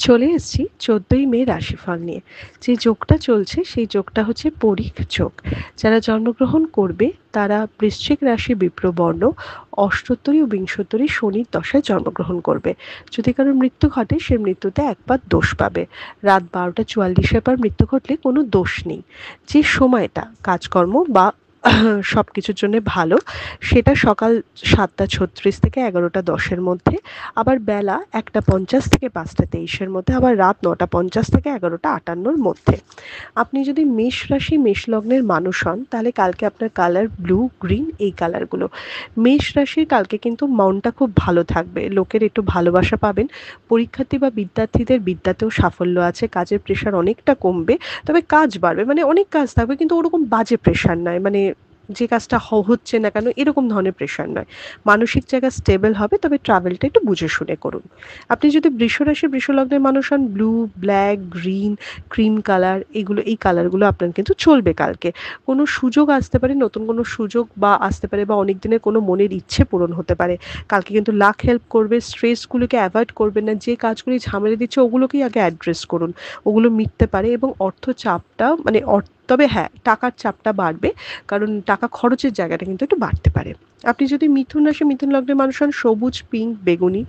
চলে এসেছি 14ই মে রাশিফল নিয়ে। যে যোগটা চলছে সেই যোগটা হচ্ছে পরিখ যোগ। যারা জন্মগ্রহণ করবে তারা বৃশ্চিক রাশি বিপ্রবর্ণ অষ্টোত্তরী ও বিংশোত্তরী শনির দশায় জন্মগ্রহণ করবে। যদি কারোর মৃত্যু ঘটে সে মৃত্যুতে একবার দোষ পাবে। রাত 12টা 44 পর মৃত্যু ঘটলে কোনো দোষ নেই। যে সময়টা কাজকর্ম বা সব কিছুর জন্য ভালো, সেটা সকাল 7টা 36 থেকে 11টা 10-এর মধ্যে, আবার বেলা 1টা 50 থেকে 5টা 23-এর মধ্যে, আবার রাত 9টা 50 থেকে 11টা 58-এর মধ্যে। আপনি যদি মেষ রাশি মেষ লগ্নের মানুষ হন তাহলে কালকে আপনার কালার ব্লু, গ্রিন, এই কালারগুলো। মেষ রাশির কালকে কিন্তু মনটা খুব ভালো থাকবে, লোকের একটু ভালোবাসা পাবেন। পরীক্ষার্থী বা বিদ্যার্থীদের বিদ্যাতেও সাফল্য আছে, কাজের প্রেশার অনেকটা কমবে। তবে কাজ বাড়বে, মানে অনেক কাজ থাকবে কিন্তু ওরকম বাজে প্রেশার নয়, মানে যে কাজটা হচ্ছে না কেন এরকম ধরনের প্রেশার নয়। মানসিক জায়গা স্টেবল হবে, তবে ট্রাভেলটা একটু বুঝে শুনে করুন। আপনি যদি বৃষ রাশি বৃষ লগ্নের মানুষ হন, blue, black, green, cream colour, এই কালারগুলো আপনার কিন্তু চলবে কালকে। কোনো সুযোগ আসতে পারে, নতুন কোনো সুযোগ বা আসতে পারে, বা অনেক দিনের কোনো মনের ইচ্ছে পূরণ হতে পারে। কালকে কিন্তু লাক হেল্প করবে। স্ট্রেসগুলোকে অ্যাভয়েড করবেন না, যে কাজগুলি ঝামেলা দিচ্ছে ওগুলোকেই আগে অ্যাড্রেস করুন, ওগুলো মিটতে পারে। এবং অর্থ চাপটা মানে তবে হ্যাঁ, টাকার চাপটা বাড়বে, কারণ টাকা খরচের জায়গাটা কিন্তু একটু বাড়তে পারে। আপনি যদি মিথুন রাশি মিথুন লগ্নের মানুষ হন, সবুজ, পিঙ্ক, বেগুনি,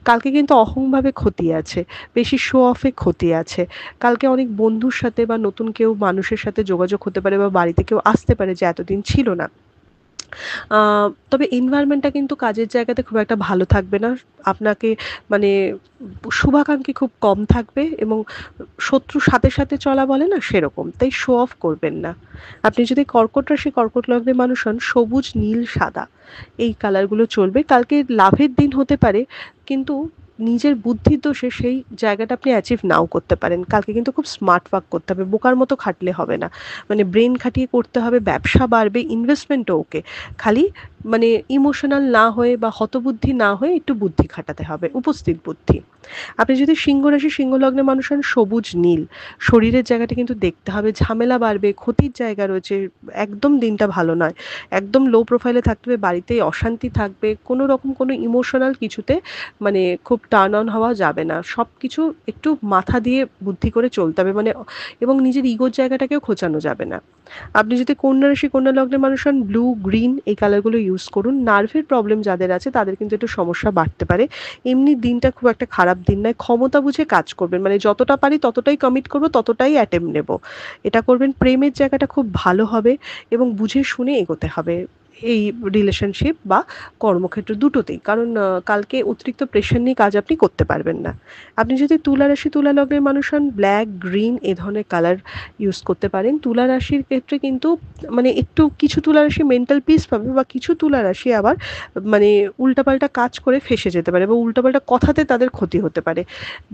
কালকে কিন্তু অহংভাবে ক্ষতি আছে, বেশি শো অফে ক্ষতি আছে। কালকে অনেক বন্ধুর সাথে বা নতুন কেউ মানুষের সাথে যোগাযোগ হতে পারে, বা বাড়িতে কেউ আসতে পারে যে এতদিন ছিল না। তবে এনভায়রনমেন্টটা কিন্তু কাজের জায়গাতে খুব একটা ভালো থাকবে না। আপনাকে মানে শুভাকাঙ্ক্ষী খুব কম থাকবে, এবং শত্রুর সাথে সাথে চলা বলে না সেরকম, তাই শো অফ করবেন না। আপনি যদি কর্কট রাশি কর্কট লগ্নের মানুষ হন, সবুজ, নীল, সাদা, এই কালারগুলো চলবে। কালকে লাভের দিন হতে পারে, কিন্তু নিজের বুদ্ধির দোষে সেই জায়গাটা আপনি অ্যাচিভ নাও করতে পারেন। কালকে কিন্তু খুব স্মার্ট ওয়ার্ক করতে হবে, বোকার মতো খাটলে হবে না। মানে ব্রেন খাটিয়ে করতে হবে, ব্যবসা বাড়বে, ইনভেস্টমেন্টও ওকে। খালি মানে ইমোশনাল না হয়ে বা হতবুদ্ধি না হয়ে একটু বুদ্ধি খাটাতে হবে, উপস্থিত বুদ্ধি। আপনি যদি সিংহ রাশি সিংহ লগ্নের মানুষ হন, সবুজ, নীল, শরীরের জায়গাটা কিন্তু দেখতে হবে, ঝামেলা বাড়বে, ক্ষতির জায়গা রয়েছে, একদম দিনটা ভালো নয়। একদম লো প্রোফাইলে থাকতে হবে, বাড়িতেই অশান্তি থাকবে, কোনো রকম কোনো ইমোশনাল কিছুতে মানে খুব টার্ন অন হওয়া যাবে না। সব কিছু একটু মাথা দিয়ে বুদ্ধি করে চলতে হবে, মানে এবং নিজের ইগোর জায়গাটাকেও খোঁচানো যাবে না। আপনি যদি কন্যা রাশি কন্যা লগ্নের মানুষ হন, ব্লু, গ্রিন, এই কালারগুলো ইউজ করুন। নার্ভের প্রবলেম যাদের আছে তাদের কিন্তু একটু সমস্যা বাড়তে পারে। এমনি দিনটা খুব একটা খারাপ দিন নয়, ক্ষমতা বুঝে কাজ করবেন, মানে যতটা পারি ততটাই কমিট করবো, ততটাই অ্যাটেম্প নেব, এটা করবেন। প্রেমের জায়গাটা খুব ভালো হবে, এবং বুঝে শুনে এগোতে হবে এই রিলেশনশিপ বা কর্মক্ষেত্র দুটোতেই, কারণ কালকে অতিরিক্ত প্রেশার নিয়ে কাজ আপনি করতে পারবেন না। আপনি যদি তুলা রাশি তুলা লগ্নের মানুষ হন, ব্ল্যাক, গ্রিন, এই ধরনের কালার ইউজ করতে পারেন। তুলা রাশির ক্ষেত্রে কিন্তু মানে একটু কিছু তুলা রাশি মেন্টাল পিস পাবে, বা কিছু তুলা রাশি আবার মানে উল্টাপাল্টা কাজ করে ফেঁসে যেতে পারে, বা উল্টাপাল্টা কথাতে তাদের ক্ষতি হতে পারে।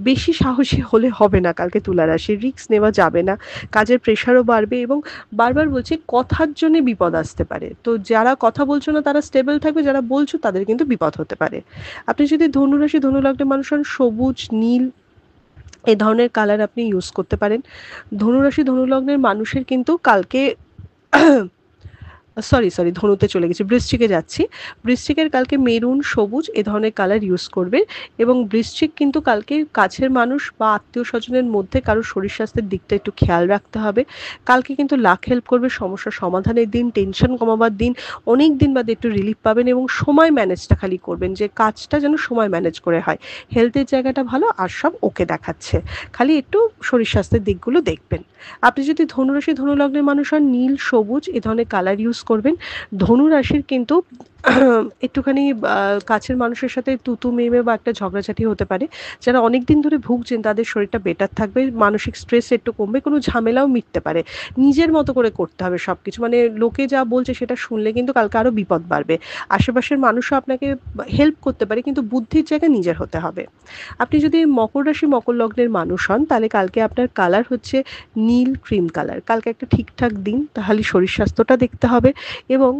বেশি সাহসী হলে হবে না কালকে তুলা রাশি, রিস্ক নেওয়া যাবে না, কাজের প্রেশারও বাড়বে, এবং বারবার বলছি কথার জন্য বিপদ আসতে পারে। তো যারা কথা বলছো না তারা স্টেবল থাকবে, যারা বলছো তাদের কিন্তু বিপদ হতে পারে। আপনি যদি ধনুরাশি ধনু লগ্নের মানুষ হন, সবুজ, নীল, এই ধরনের কালার আপনি ইউজ করতে পারেন। ধনুরাশি ধনু লগ্নের মানুষের কিন্তু কালকে সরি ধনুতে চলে গেছি, বৃশ্চিকে যাচ্ছি। বৃশ্চিকের কালকে মেরুন, সবুজ, এ ধরনের কালার ইউজ করবে। এবং বৃশ্চিক কিন্তু কালকে কাছের মানুষ বা আত্মীয় স্বজনের মধ্যে কারোর শরীর স্বাস্থ্যের দিকটা একটু খেয়াল রাখতে হবে। কালকে কিন্তু লাক হেল্প করবে, সমস্যা সমাধানের দিন, টেনশন কমাবার দিন, অনেক দিন বাদে একটু রিলিফ পাবেন। এবং সময় ম্যানেজটা খালি করবেন, যে কাজটা যেন সময় ম্যানেজ করে হয়। হেলথের জায়গাটা ভালো, আর সব ওকে দেখাচ্ছে, খালি একটু শরীর স্বাস্থ্যের দিকগুলো দেখবেন। আপনি যদি ধনুরাশি ধনু লগ্নের মানুষ হন, নীল, সবুজ, এ ধরনের কালার ইউজ করবেন। ধনু রাশির কিন্তু একটুখানি কাছের মানুষের সাথে তুতু মেমে বা একটা ঝগড়াঝাটি হতে পারে। যারা অনেক দিন ধরে ভুগছেন তাদের শরীরটা বেটার থাকবে, মানসিক স্ট্রেস একটু কমবে, কোনো ঝামেলাও মিটতে পারে। নিজের মতো করে করতে হবে সব কিছু, মানে লোকে যা বলছে সেটা শুনলে কিন্তু কালকে আরও বিপদ বাড়বে। আশেপাশের মানুষও আপনাকে হেল্প করতে পারে, কিন্তু বুদ্ধির জায়গায় নিজের হতে হবে। আপনি যদি মকর রাশি মকর লগ্নের মানুষ হন তাহলে কালকে আপনার কালার হচ্ছে নীল, ক্রিম কালার। কালকে একটা ঠিকঠাক দিন, তাহলে শরীর স্বাস্থ্যটা দেখতে হবে। এবং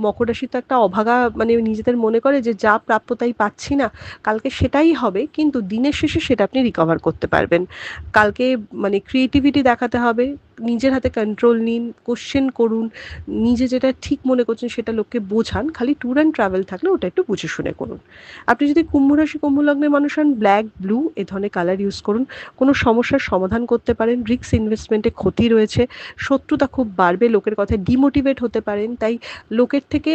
মকর রাশি তো একটা অভাগা ভাগা, মানে নিজেদের মনে করে যে যা প্রাপ্য তাই পাচ্ছি না, কালকে সেটাই হবে, কিন্তু দিনের শেষে সেটা আপনি রিকভার করতে পারবেন। কালকে মানে ক্রিয়েটিভিটি দেখাতে হবে, নিজের হাতে কন্ট্রোল নিন, কোশ্চেন করুন, নিজে যেটা ঠিক মনে করছেন সেটা লোককে বোঝান, খালি ট্যুর অ্যান্ড ট্রাভেল থাকলে ওটা একটু বুঝে শুনে করুন। আপনি যদি কুম্ভ রাশি কুম্ভ লগ্নের মানুষ হন, ব্ল্যাক ব্লু এ ধরনের কালার ইউজ করুন। কোনো সমস্যার সমাধান করতে পারেন, রিস্ক ইনভেস্টমেন্টে ক্ষতি রয়েছে, শত্রুতা খুব বাড়বে, লোকের কথায় ডিমোটিভেট হতে পারেন, তাই লোকের থেকে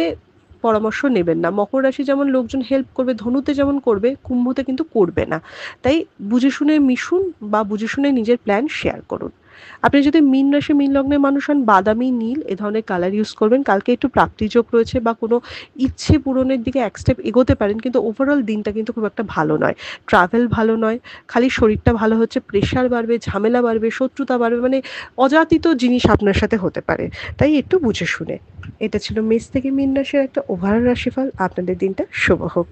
পরামর্শ নেবেন না। মকর রাশি যেমন লোকজন হেল্প করবে, ধনুতে যেমন করবে, কুম্ভতে কিন্তু করবে না। তাই বুঝে শুনে মিশুন বা বুঝে শুনে নিজের প্ল্যান শেয়ার করুন। আপনি যদি মীন রাশি মীন লগ্নের মানুষ হন, বাদামি নীল এ ধরনের কালার ইউজ করবেন। কালকে একটু প্রাপ্তিযোগ রয়েছে বা কোনো ইচ্ছে পূরণের দিকে এক স্টেপ এগোতে পারেন, কিন্তু ওভারঅল দিনটা কিন্তু খুব একটা ভালো নয়। ট্রাভেল ভালো নয়, খালি শরীরটা ভালো হচ্ছে, প্রেশার বাড়বে, ঝামেলা বাড়বে, শত্রুতা বাড়বে, মানে অযাচিত জিনিস আপনার সাথে হতে পারে। তাই একটু বুঝে শুনে। এটা ছিল মেষ থেকে মীন রাশির একটা ওভারঅল রাশিফল। আপনাদের দিনটা শুভ হোক।